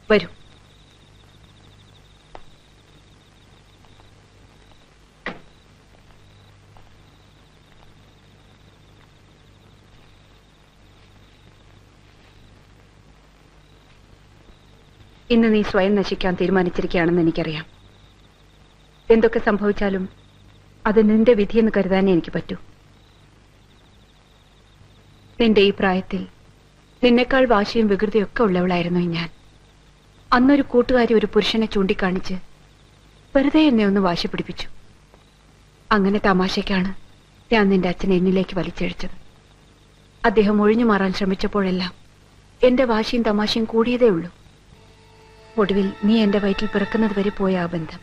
വരൂ. ഇന്ന് നീ സ്വയം നശിക്കാൻ തീരുമാനിച്ചിരിക്കുകയാണെന്ന് എനിക്കറിയാം. എന്തൊക്കെ സംഭവിച്ചാലും അത് നിന്റെ വിധിയെന്ന് കരുതാനേ എനിക്ക് പറ്റൂ. നിന്റെ ഈ പ്രായത്തിൽ നിന്നെക്കാൾ വാശിയും വികൃതിയൊക്കെ ഉള്ളവളായിരുന്നു ഞാൻ. അന്നൊരു കൂട്ടുകാരി ഒരു പുരുഷനെ ചൂണ്ടിക്കാണിച്ച് വെറുതെ എന്നെ ഒന്ന് വാശി പിടിപ്പിച്ചു. അങ്ങനെ തമാശയ്ക്കാണ് ഞാൻ നിന്റെ അച്ഛനെ എന്നിലേക്ക് വലിച്ചഴിച്ചത്. അദ്ദേഹം ഒഴിഞ്ഞു മാറാൻ ശ്രമിച്ചപ്പോഴെല്ലാം എന്റെ വാശിയും തമാശയും കൂടിയതേ ഉള്ളൂ. ഒടുവിൽ നീ എന്റെ വയറ്റിൽ പിറക്കുന്നത് വരെ പോയ ആ ബന്ധം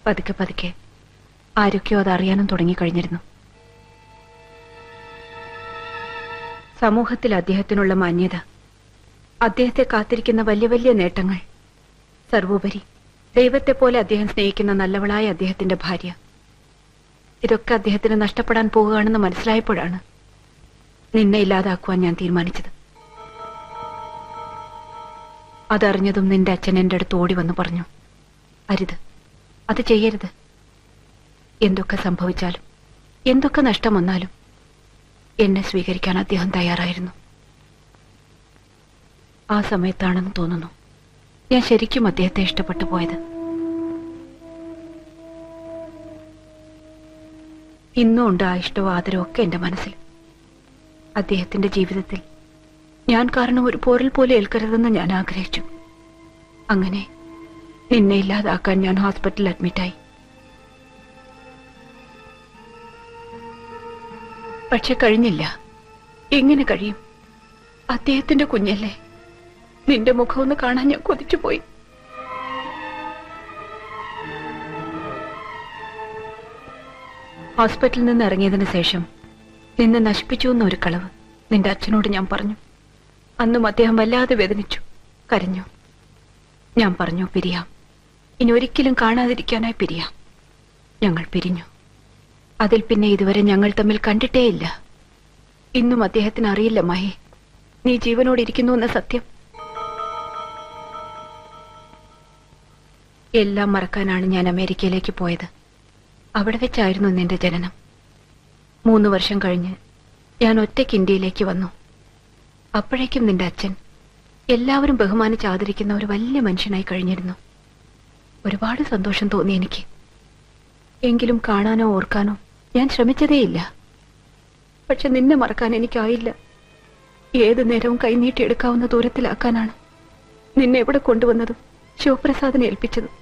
പതുക്കെ പതുക്കെ ആരൊക്കെയോ അത് അറിയാനും തുടങ്ങിക്കഴിഞ്ഞിരുന്നു. സമൂഹത്തിൽ അദ്ദേഹത്തിനുള്ള മാന്യത, അദ്ദേഹത്തെ കാത്തിരിക്കുന്ന വലിയ വലിയ നേട്ടങ്ങൾ, സർവോപരി ദൈവത്തെ പോലെ അദ്ദേഹം സ്നേഹിക്കുന്ന നല്ലവളായ അദ്ദേഹത്തിന്റെ ഭാര്യ, ഇതൊക്കെ അദ്ദേഹത്തിന് നഷ്ടപ്പെടാൻ പോവുകയാണെന്ന് മനസ്സിലായപ്പോഴാണ് നിന്നെ ഇല്ലാതാക്കുവാൻ ഞാൻ തീരുമാനിച്ചത്. അതറിഞ്ഞതും നിന്റെ അച്ഛൻ എന്റെ അടുത്ത് ഓടി വന്ന് പറഞ്ഞു, അരുത്, അത് ചെയ്യരുത്. എന്തൊക്കെ സംഭവിച്ചാലും എന്തൊക്കെ നഷ്ടം വന്നാലും എന്നെ സ്വീകരിക്കാൻ അദ്ദേഹം തയ്യാറായിരുന്നു. ആ സമയത്താണെന്ന് തോന്നുന്നു ഞാൻ ശരിക്കും അദ്ദേഹത്തെ ഇഷ്ടപ്പെട്ടു പോയത്. ഇന്നും ഉണ്ട് ആ ഇഷ്ടവും ആദരവും ഒക്കെ എന്റെ മനസ്സിൽ. അദ്ദേഹത്തിന്റെ ജീവിതത്തിൽ ഞാൻ കാരണം ഒരു പോരൽ പോലെ ഏൽക്കരുതെന്ന് ഞാൻ ആഗ്രഹിച്ചു. അങ്ങനെ നിന്നെ ഇല്ലാതാക്കാൻ ഞാൻ ഹോസ്പിറ്റലിൽ അഡ്മിറ്റായി. പക്ഷെ കഴിഞ്ഞില്ല. എങ്ങനെ കഴിയും? അദ്ദേഹത്തിന്റെ കുഞ്ഞല്ലേ. നിന്റെ മുഖം ഒന്ന് കാണാൻ ഞാൻ കൊതിച്ചുപോയി. ഹോസ്പിറ്റലിൽ നിന്ന് ഇറങ്ങിയതിനു ശേഷം നിന്നെ നശിപ്പിച്ചു എന്നൊരു കളവ് നിന്റെ അച്ഛനോട് ഞാൻ പറഞ്ഞു. അന്നും അദ്ദേഹം വല്ലാതെ വേദനിച്ചു, കരഞ്ഞു. ഞാൻ പറഞ്ഞു, പിരിയാം, ഇനി ഒരിക്കലും കാണാതിരിക്കാനായി പിരിയാം. ഞങ്ങൾ പിരിഞ്ഞു. അതിൽ പിന്നെ ഇതുവരെ ഞങ്ങൾ തമ്മിൽ കണ്ടിട്ടേയില്ല. ഇന്നും അദ്ദേഹത്തിന് അറിയില്ല മഹേ, നീ ജീവനോടിരിക്കുന്നു എന്ന സത്യം. എല്ലാം മറക്കാനാണ് ഞാൻ അമേരിക്കയിലേക്ക് പോയത്. അവിടെ വെച്ചായിരുന്നു നിന്റെ ജനനം. 3 വർഷം കഴിഞ്ഞ് ഞാൻ ഒറ്റയ്ക്ക് ഇന്ത്യയിലേക്ക് വന്നു. അപ്പോഴേക്കും നിന്റെ അച്ഛൻ എല്ലാവരും ബഹുമാനിച്ച് ആദരിക്കുന്ന ഒരു വലിയ മനുഷ്യനായി കഴിഞ്ഞിരുന്നു. ഒരുപാട് സന്തോഷം തോന്നി എനിക്ക്. എങ്കിലും കാണാനോ ഓർക്കാനോ ഞാൻ ശ്രമിച്ചതേയില്ല. പക്ഷെ നിന്നെ മറക്കാൻ എനിക്കായില്ല. ഏത് നേരവും കൈനീട്ടിയെടുക്കാവുന്ന ദൂരത്തിലാക്കാനാണ് നിന്നെ എവിടെ കൊണ്ടുവന്നതും ശിവപ്രസാദിനെ ഏൽപ്പിച്ചതും.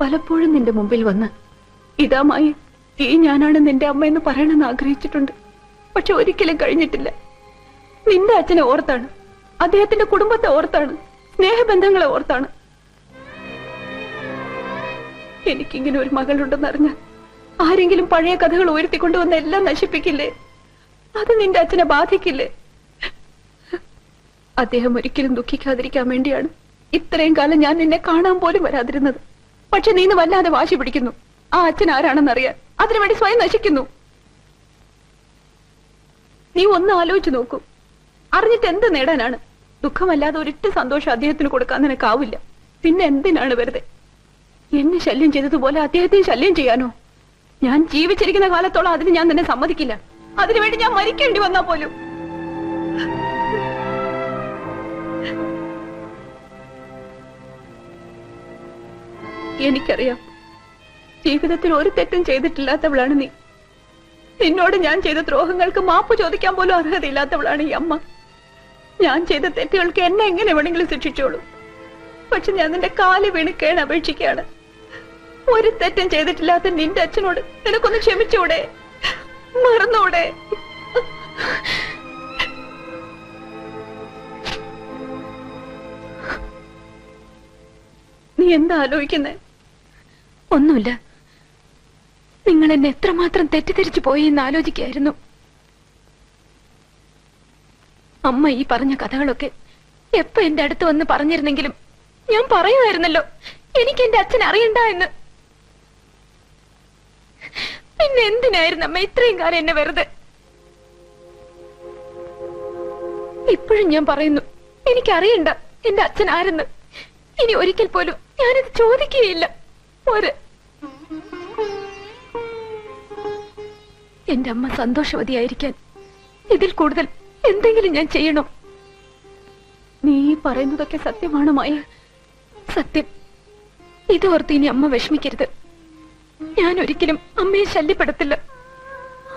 പലപ്പോഴും നിന്റെ മുമ്പിൽ വന്ന് ഇതാമായി ഈ ഞാനാണ് നിന്റെ അമ്മയെന്ന് പറയണമെന്ന് ആഗ്രഹിച്ചിട്ടുണ്ട്. പക്ഷെ ഒരിക്കലും കഴിഞ്ഞിട്ടില്ല. നിന്റെ അച്ഛനെ ഓർത്താണ്, അദ്ദേഹത്തിന്റെ കുടുംബത്തെ ഓർത്താണ്, സ്നേഹബന്ധങ്ങളെ ഓർത്താണ്. എനിക്കിങ്ങനെ ഒരു മകളുണ്ടെന്നറിഞ്ഞാൽ ആരെങ്കിലും പഴയ കഥകൾ ഉയർത്തിക്കൊണ്ടുവന്ന് എല്ലാം നശിപ്പിക്കില്ലേ? അത് നിന്റെ അച്ഛനെ ബാധിക്കില്ലേ? അദ്ദേഹം ഒരിക്കലും ദുഃഖിക്കാതിരിക്കാൻ വേണ്ടിയാണ് ഇത്രയും കാലം ഞാൻ നിന്നെ കാണാൻ പോലും വരാതിരുന്നത്. പക്ഷെ നീ വല്ലാതെ വാശി പിടിക്കുന്നു. ആ അച്ഛൻ ആരാണെന്നറിയാൻ അതിനുവേണ്ടി സ്വയം നശിക്കുന്നു. നീ ഒന്ന് ആലോചിച്ചു നോക്കൂ. അറിഞ്ഞിട്ട് എന്ത് നേടാനാണ്? ദുഃഖമല്ലാതെ ഒരിട്ട് സന്തോഷം അദ്ദേഹത്തിന് കൊടുക്കാൻ നിനക്കാവില്ല. പിന്നെ എന്തിനാണ് വെറുതെ എന്നെ ശല്യം ചെയ്തതുപോലെ അദ്ദേഹത്തെ ശല്യം ചെയ്യാനോ? ഞാൻ ജീവിച്ചിരിക്കുന്ന കാലത്തോളം അതിന് ഞാൻ നിന്നെ സമ്മതിക്കില്ല. അതിനുവേണ്ടി ഞാൻ മരിക്കേണ്ടി വന്നാ പോലും. എനിക്കറിയാം, ജീവിതത്തിൽ ഒരു തെറ്റും ചെയ്തിട്ടില്ലാത്തവളാണ് നീ. നിന്നോട് ഞാൻ ചെയ്ത ദ്രോഹങ്ങൾക്ക് മാപ്പ് ചോദിക്കാൻ പോലും അർഹതയില്ലാത്തവളാണ് ഈ അമ്മ. ഞാൻ ചെയ്ത തെറ്റുകൾക്ക് എന്നെ എങ്ങനെ വേണമെങ്കിലും ശിക്ഷിച്ചോളൂ. പക്ഷെ ഞാൻ നിന്റെ കാല് വീണ് കേണ് അപേക്ഷിക്കുകയാണ്. ഒരു തെറ്റും ചെയ്തിട്ടില്ലാത്ത നിന്റെ അച്ഛനോട് നിനക്കൊന്ന് ക്ഷമിച്ചൂടെ? മറന്നൂടെ? നീ എന്താ ആലോചിക്കുന്നേ? ഒന്നുമില്ല. നിങ്ങൾ എന്നെ എത്രമാത്രം തെറ്റിദ്ധരിച്ചു പോയി എന്ന് ആലോചിക്കായിരുന്നു. അമ്മ ഈ പറഞ്ഞ കഥകളൊക്കെ എപ്പോ എന്റെ അടുത്ത് വന്ന് പറഞ്ഞിരുന്നെങ്കിലും ഞാൻ പറയുമായിരുന്നല്ലോ എനിക്ക് എന്റെ അച്ഛൻ അറിയണ്ട എന്ന്. പിന്നെ എന്തിനായിരുന്നു അമ്മ ഇത്രയും കാലം എന്നെ വെറുതെ? ഇപ്പോഴും ഞാൻ പറയുന്നു, എനിക്കറിയണ്ട എന്റെ അച്ഛൻ ആരെന്ന്. ഇനി ഒരിക്കൽ പോലും ഞാനത് ചോദിക്കുകയില്ല. എന്റെ അമ്മ സന്തോഷവതിയായിരിക്കാൻ ഇതിൽ കൂടുതൽ എന്തെങ്കിലും ഞാൻ ചെയ്യണോ? നീ പറയുന്നതൊക്കെ സത്യമാണ് മായ, സത്യം. ഇതോർത്ത് ഇനി അമ്മ വിഷമിക്കരുത്. ഞാൻ ഒരിക്കലും അമ്മയെ ശല്യപ്പെടുത്തില്ല.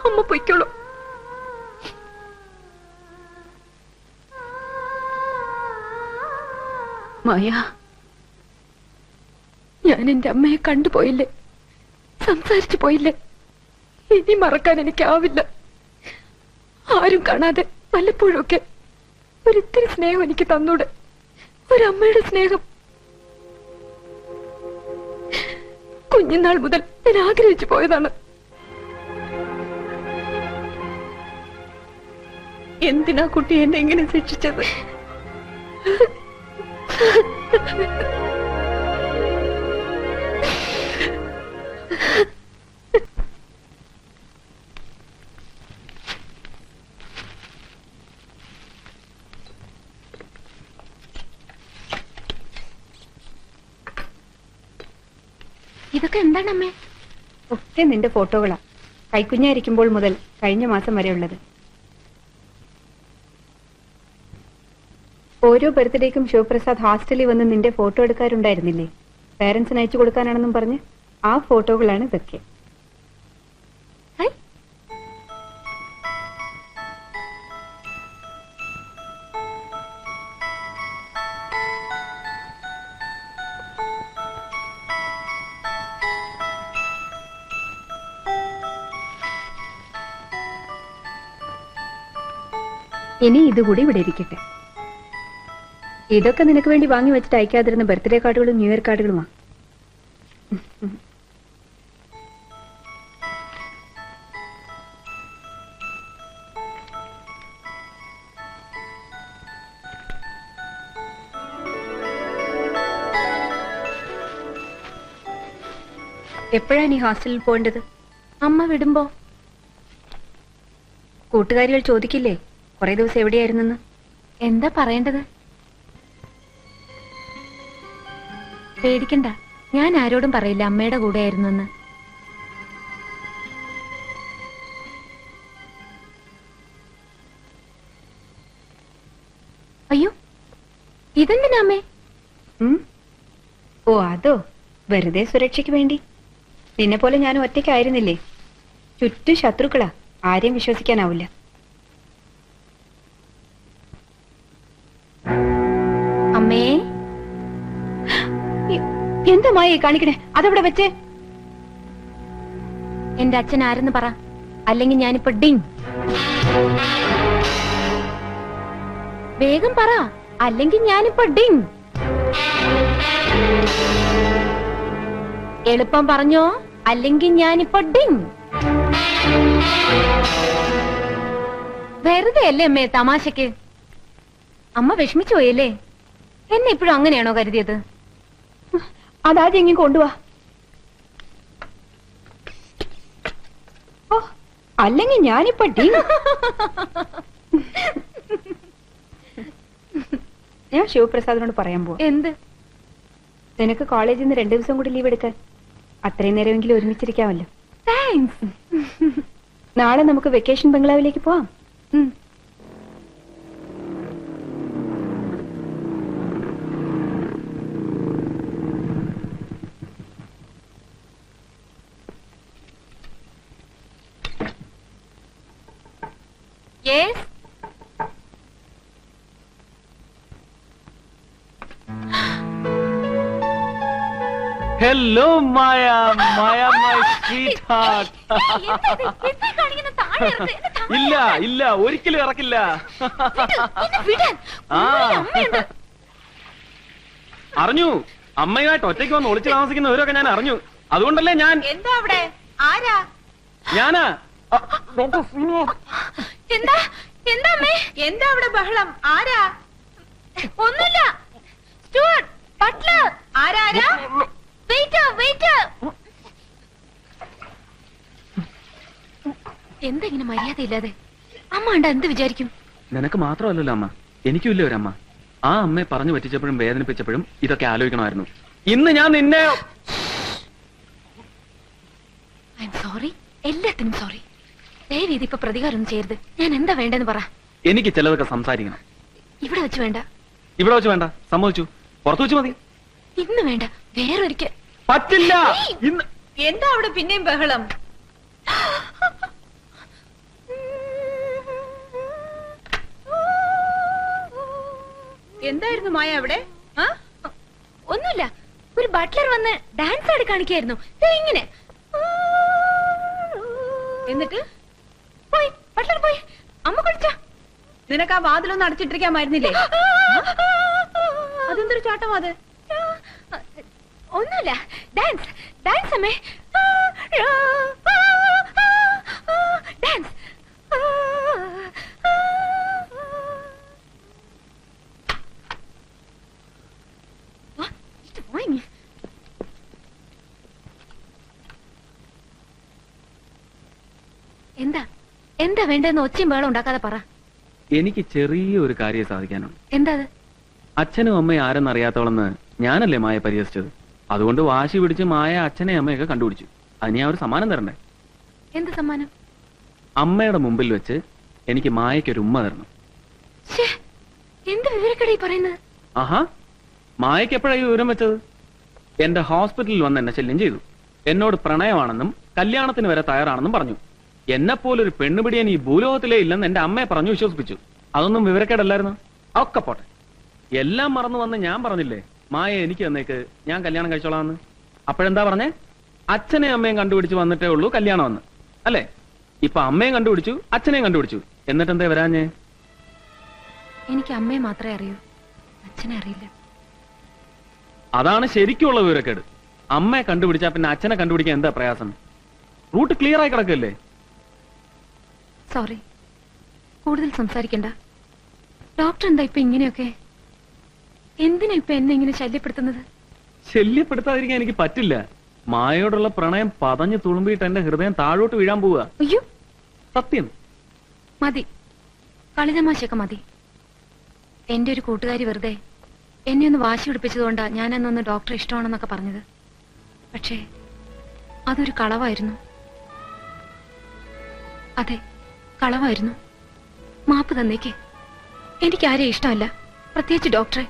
അമ്മ പൊയ്ക്കോളൂ. മായ, ഞാൻ എന്റെ അമ്മയെ കണ്ടുപോയില്ലേ, സംസാരിച്ചു പോയില്ലേ? ഇനി മറക്കാൻ എനിക്കാവില്ല. ആരും കാണാതെ വല്ലപ്പോഴൊക്കെ ഒരിത്തിരി സ്നേഹം എനിക്ക് തന്നൂടെ? ഒരമ്മയുടെ സ്നേഹം. കുഞ്ഞുനാൾ മുതൽ ഞാൻ ആഗ്രഹിച്ചു പോയതാണ്. എന്തിനാ കുട്ടി എന്നെ എങ്ങനെ ശിക്ഷിച്ചത്? ഇതൊക്കെ എന്താണ് അമ്മേ? ഒക്കെ നിന്റെ ഫോട്ടോകളാ. കൈക്കുഞ്ഞായിരിക്കുമ്പോൾ മുതൽ കഴിഞ്ഞ മാസം വരെ ഉള്ളത്. ഓരോ ബർത്ത്ഡേക്കും ശിവപ്രസാദ് ഹോസ്റ്റലിൽ വന്ന് നിന്റെ ഫോട്ടോ എടുക്കാറുണ്ടായിരുന്നില്ലേ? പേരൻസിന് അയച്ചു കൊടുക്കാനാണെന്നും പറഞ്ഞ് ആ ഫോട്ടോകളാണ് ഇതൊക്കെ. ഇനി ഇതുകൂടി ഇവിടെ ഇരിക്കട്ടെ. ഇതൊക്കെ നിനക്ക് വേണ്ടി വാങ്ങി വെച്ചിട്ട് അയക്കാതിരുന്ന ബർത്ത്ഡേ കാർഡുകളും ന്യൂ ഇയർ കാർഡുകളുമാ. എപ്പോഴാ നീ ഹോസ്റ്റലിൽ പോകേണ്ടത്? അമ്മ വിടുമ്പോ. കൂട്ടുകാരികൾ ചോദിക്കില്ലേ കുറെ ദിവസം എവിടെയായിരുന്നെന്ന്? എന്താ പറയേണ്ടത്? പേടിക്കണ്ട, ഞാൻ ആരോടും പറയില്ല അമ്മയുടെ കൂടെ ആയിരുന്നെന്ന്. അയ്യോ, ഇതെന്തിനാ അമ്മേ? ഓ അതോ, വെറുതെ സുരക്ഷയ്ക്ക് വേണ്ടി. നിന്നെ പോലെ ഞാൻ ഒറ്റയ്ക്കായിരുന്നില്ലേ, ചുറ്റും ശത്രുക്കളാ, ആരെയും വിശ്വസിക്കാനാവില്ല. അമ്മേ, എന്താ മായി കാണിക്കണേ? അതവിടെ വെച്ചേ. എന്റെ അച്ഛൻ ആരെന്ന് പറ, അല്ലെങ്കിൽ ഞാനിപ്പോ ഡിങ്. വേഗം പറ, അല്ലെങ്കിൽ ഞാനിപ്പോ ഡിങ്. എളുപ്പം പറഞ്ഞോ, അല്ലെങ്കിൽ ഞാനിപ്പോ ഡിങ്. വെറുതെ അല്ലേ അമ്മേ തമാശക്ക്? അമ്മ വിഷമിച്ചു പോയല്ലേ? എന്നെ ഇപ്പോഴും അങ്ങനെയാണോ കരുതിയത്? അതാദ്യം ഇങ്ങനെ കൊണ്ടുവാ. ഓ, അല്ലെങ്കിൽ ഞാനിപ്പോ ഡിങ്. ഞാൻ ശിവപ്രസാദിനോട് പറയാൻ പോവാ. എന്ത്? നിനക്ക് കോളേജിൽ നിന്ന് 2 ദിവസം കൂടി ലീവ് എടുക്കാൻ. അത്രയും നേരമെങ്കിലും ഒരുമിച്ചിരിക്കാമല്ലോ. താങ്ക്സ്. നാളെ നമുക്ക് വെക്കേഷൻ ബംഗ്ലാവിലേക്ക് പോവാം. Yes. Hello, Maya. Maya, my sweetheart. ഇല്ല ഇല്ല, ഒരിക്കലും ഇറക്കില്ല. അറിഞ്ഞു, അമ്മയുമായിട്ട് ഒറ്റയ്ക്ക് വന്ന് ഒളിച്ചു താമസിക്കുന്നവരൊക്കെ ഞാൻ അറിഞ്ഞു. അതുകൊണ്ടല്ലേ ഞാൻ. എന്താ അവിടെ? ആരാ? ഞാനാ. എന്താ എന്താ അമ്മേ? എന്താ അവിടെ ബഹളം? ആരാ? ഒന്നുമില്ല. Steward, butler. ആരാ? Waiter, waiter. എന്തെങ്ങനെ മര്യാദ ഇല്ലാതെ അമ്മ കണ്ട എന്ത് വിചാരിക്കും? നിനക്ക് മാത്രമല്ലല്ലോ അമ്മ, എനിക്കും ഇല്ലേ ഒരമ്മ. ആ അമ്മയെ പറഞ്ഞു പറ്റിച്ചപ്പോഴും വേദനിപ്പിച്ചപ്പോഴും ഇതൊക്കെ ആലോചിക്കണമായിരുന്നു. ഇന്ന് ഞാൻ നിന്നെ... ഐ എം സോറി, എല്ലാത്തിനും സോറി. ദയവ് ഇതിപ്പോ പ്രതികാരം ചെയ്യരുത്. ഞാൻ എന്താ വേണ്ടെന്ന് പറ. എനിക്ക് ചിലതൊക്കെ സംസാരിക്കണം. ഇവിടെ വെച്ച് വേണ്ട. ഇവിടെ വെച്ച് വേണ്ട, സമ്മതിച്ചു. പുറത്തു വെച്ച് മതി. ഇന്ന് വേണ്ട, വേറൊരിക്കൽ. പറ്റില്ല. ഇന്ന് എന്താ അവിടെ പിന്നെയും ബഹളം? എന്തായിരുന്നു മായ അവിടെ? ഒന്നുമില്ല, ഒരു ബട്ട്ലർ വന്ന് ഡാൻസ് ആടി കാണിക്കായിരുന്നു. ഇങ്ങനെ എന്നിട്ട് പോയി, ബട്ട്ലർ പോയി. അമ്മ കുളിച്ചോ? നിനക്ക് ആ വാതിലൊന്നും അടച്ചിട്ടിരിക്കാമായിരുന്നില്ലേ? അതെന്തൊരു ചാട്ടം അത്? ഒന്നുമില്ല, ഡാൻസ് ഡാൻസ് അമ്മേ, ഡാൻസ്. എന്താ എന്താ വേണ്ടെന്ന് ഒച്ചയും വേളം ഉണ്ടാക്കാതെ പറ. എനിക്ക് ചെറിയൊരു കാര്യം സാധിക്കാനുണ്ട്. എന്താ അത്? അച്ഛനും അമ്മയും ആരെന്നറിയാത്തോളെന്ന് ഞാനല്ലേ മായ പരിഹസിച്ചത്. അതുകൊണ്ട് വാശി പിടിച്ച് മായ അച്ഛനെ അമ്മയൊക്കെ കണ്ടുപിടിച്ചു. അതിന് ഞാൻ ഒരു സമ്മാനം തരണ്ടേ? എന്ത് സമ്മാനം? അമ്മയുടെ മുമ്പിൽ വെച്ച് എനിക്ക് മായയ്ക്കൊരു ഉമ്മ തരണം. എന്ത് വിവരക്കട പറയുന്നത്? ആഹാ, മായയ്ക്ക് എപ്പോഴായി വിവരം വെച്ചത്? എന്റെ ഹോസ്പിറ്റലിൽ വന്ന് എന്നെ ശല്യം ചെയ്തു. എന്നോട് പ്രണയമാണെന്നും കല്യാണത്തിന് വരെ തയ്യാറാണെന്നും പറഞ്ഞു. എന്നെപ്പോലൊരു പെണ്ണുപിടിയൻ ഈ ഭൂലോകത്തിലേ ഇല്ലെന്ന് എന്റെ അമ്മയെ പറഞ്ഞു വിശ്വസിപ്പിച്ചു. അതൊന്നും വിവരക്കേടല്ലായിരുന്നു. ഒക്കെ പോട്ടെ, എല്ലാം മറന്നു വന്ന് ഞാൻ പറഞ്ഞില്ലേ മായ എനിക്ക് തന്നേക്ക്, ഞാൻ കല്യാണം കഴിച്ചോളാന്ന്. അപ്പോഴെന്താ പറഞ്ഞേ? അച്ഛനെയും അമ്മയും കണ്ടുപിടിച്ച് വന്നിട്ടേ ഉള്ളൂ കല്യാണം എന്ന് അല്ലേ? ഇപ്പൊ അമ്മയും കണ്ടുപിടിച്ചു, അച്ഛനെയും കണ്ടുപിടിച്ചു. എന്നിട്ടെന്തേ വരാഞ്ഞേ? എനിക്ക് അമ്മയെ മാത്രമേ അറിയൂ, അച്ഛനെ അറിയില്ല. അതാണ് ശരിക്കുള്ള വിവരക്കേട്. അമ്മയെ കണ്ടുപിടിച്ചാ പിന്നെ അച്ഛനെ കണ്ടുപിടിക്കാൻ എന്താ പ്രയാസം? റൂട്ട് ക്ലിയർ ആയി കിടക്കല്ലേ? സോറി, കൂടുതൽ സംസാരിക്കണ്ട. ഡോക്ടർ എന്താ ഇപ്പൊ ഇങ്ങനെയൊക്കെ? എന്തിനാ ഇപ്പൊ എന്നെ ഇങ്ങനെ ശല്യപ്പെടുത്തുന്നത്? ശല്യപ്പെടുത്താതിരിക്കാൻ എനിക്ക് പറ്റില്ല. മായയോടുള്ള പ്രണയം പതഞ്ഞു തുളുമ്പിയിട്ട് എന്റെ ഹൃദയം താഴോട്ട് വീഴാൻ പോവുക. അയ്യോ, സത്യം. മതി, കളിതമാശയൊക്കെ മതി. എന്റെ ഒരു കൂട്ടുകാരി വെറുതെ എന്നെ ഒന്ന് വാശി പിടിപ്പിച്ചതുകൊണ്ടാ ഞാൻ അന്നൊന്ന് ഡോക്ടറെ ഇഷ്ടമാണെന്നൊക്കെ പറഞ്ഞത്. പക്ഷേ അതൊരു കളവായിരുന്നു. അതെ, കളവായിരുന്നു. മാപ്പ് തന്നേക്ക്. എനിക്കാരെയും ഇഷ്ടമല്ല, പ്രത്യേകിച്ച് ഡോക്ടറെ.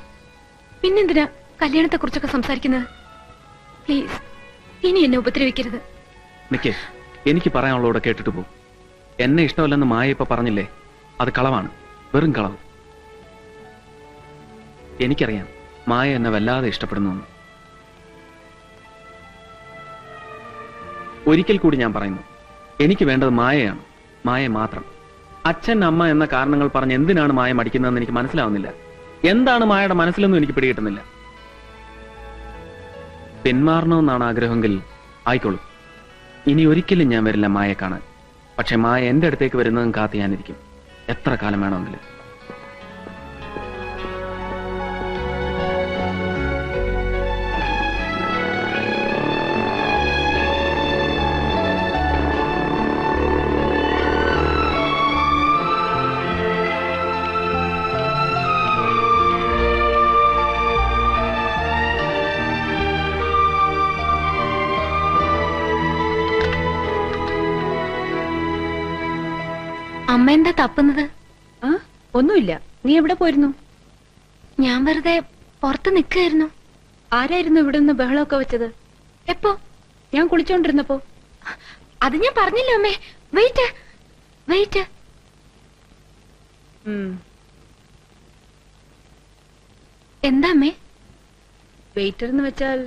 പിന്നെന്തിനാ കല്യാണത്തെ കുറിച്ചൊക്കെ സംസാരിക്കുന്നത്? പ്ലീസ്, ഇനി എന്നെ ഉപദ്രവിക്കരുത്. നിക്കേ, എനിക്ക് പറയാനുള്ളൂടെ കേട്ടിട്ട് പോ. എന്നെ ഇഷ്ടമല്ലെന്ന് മായ ഇപ്പൊ പറഞ്ഞില്ലേ, അത് കളവാണ്, വെറും കളവ്. എനിക്കറിയാം മായ എന്നെ വല്ലാതെ ഇഷ്ടപ്പെടുന്നു. ഒരിക്കൽ കൂടി ഞാൻ പറയുന്നു, എനിക്ക് വേണ്ടത് മായയാണ്, മായ മാത്രം. അച്ഛൻ അമ്മ എന്ന കാരണങ്ങൾ പറഞ്ഞ് എന്തിനാണ് മായ മടിക്കുന്നതെന്ന് എനിക്ക് മനസ്സിലാവുന്നില്ല. എന്താണ് മായയുടെ മനസ്സിലൊന്നും എനിക്ക് പിടികിട്ടുന്നില്ല. പിന്മാറണമെന്നാണ് ആഗ്രഹമെങ്കിൽ ആയിക്കോളൂ. ഇനി ഒരിക്കലും ഞാൻ വരില്ല മായയെ കാണാൻ. പക്ഷെ മായ എന്റെ അടുത്തേക്ക് വരുന്നതും കാത്ത് ഞാനിരിക്കും, എത്ര കാലം വേണമെങ്കിലും. അമ്മ എന്താ തപ്പുന്നത്? ഒന്നുമില്ല. നീ എവിടെ പോയിരുന്നു? ഞാൻ വെറുതെ പുറത്ത് നിൽക്കായിരുന്നു. ആരായിരുന്നു ഇവിടെ നിന്ന് ബഹളമൊക്കെ വെച്ചത്? എപ്പോ? ഞാൻ കുളിച്ചോണ്ടിരുന്നപ്പോ. അത് ഞാൻ പറഞ്ഞില്ല അമ്മേ. Wait wait. എന്താ അമ്മേ? വെയിറ്റർ എന്ന് വെച്ചാൽ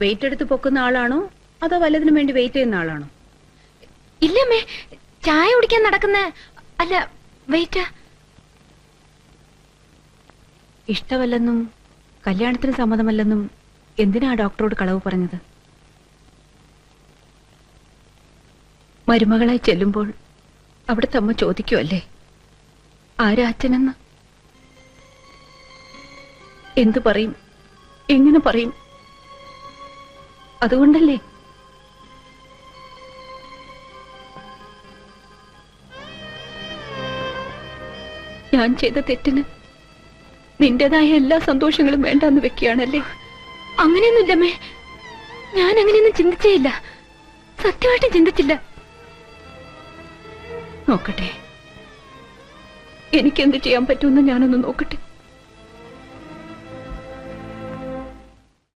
വെയിറ്റ് എടുത്ത് പൊക്കുന്ന ആളാണോ അതോ വല്ലതിനും വേണ്ടി വെയിറ്റ് ചെയ്യുന്ന ആളാണോ? ഇല്ലമ്മേ, ചായ കുടിക്കാൻ നടക്കുന്ന അല്ല, വെയിറ്റ്. ഇഷ്ടമല്ലെന്നും കല്യാണത്തിന് സമ്മതമല്ലെന്നും എന്തിനാ ഡോക്ടറോട് കളവ് പറഞ്ഞത്? മരുമകളായി ചെല്ലുമ്പോൾ അവിടുത്തെ അമ്മ ചോദിക്കുമല്ലേ ആരാ അച്ഛനെന്ന്? എന്തു പറയും, എങ്ങനെ പറയും? അതുകൊണ്ടല്ലേ ഞാൻ ചെയ്ത തെറ്റിന് നിന്റേതായ എല്ലാ സന്തോഷങ്ങളും വേണ്ടെന്ന് വെക്കുകയാണല്ലേ? അങ്ങനെയൊന്നുമില്ലമ്മേ, ഞാൻ അങ്ങനെയൊന്നും ചിന്തിച്ചേയില്ല, സത്യമായിട്ടും ചിന്തിച്ചില്ല. നോക്കട്ടെ, എനിക്കെന്ത് ചെയ്യാൻ പറ്റുമെന്ന് ഞാനൊന്ന് നോക്കട്ടെ.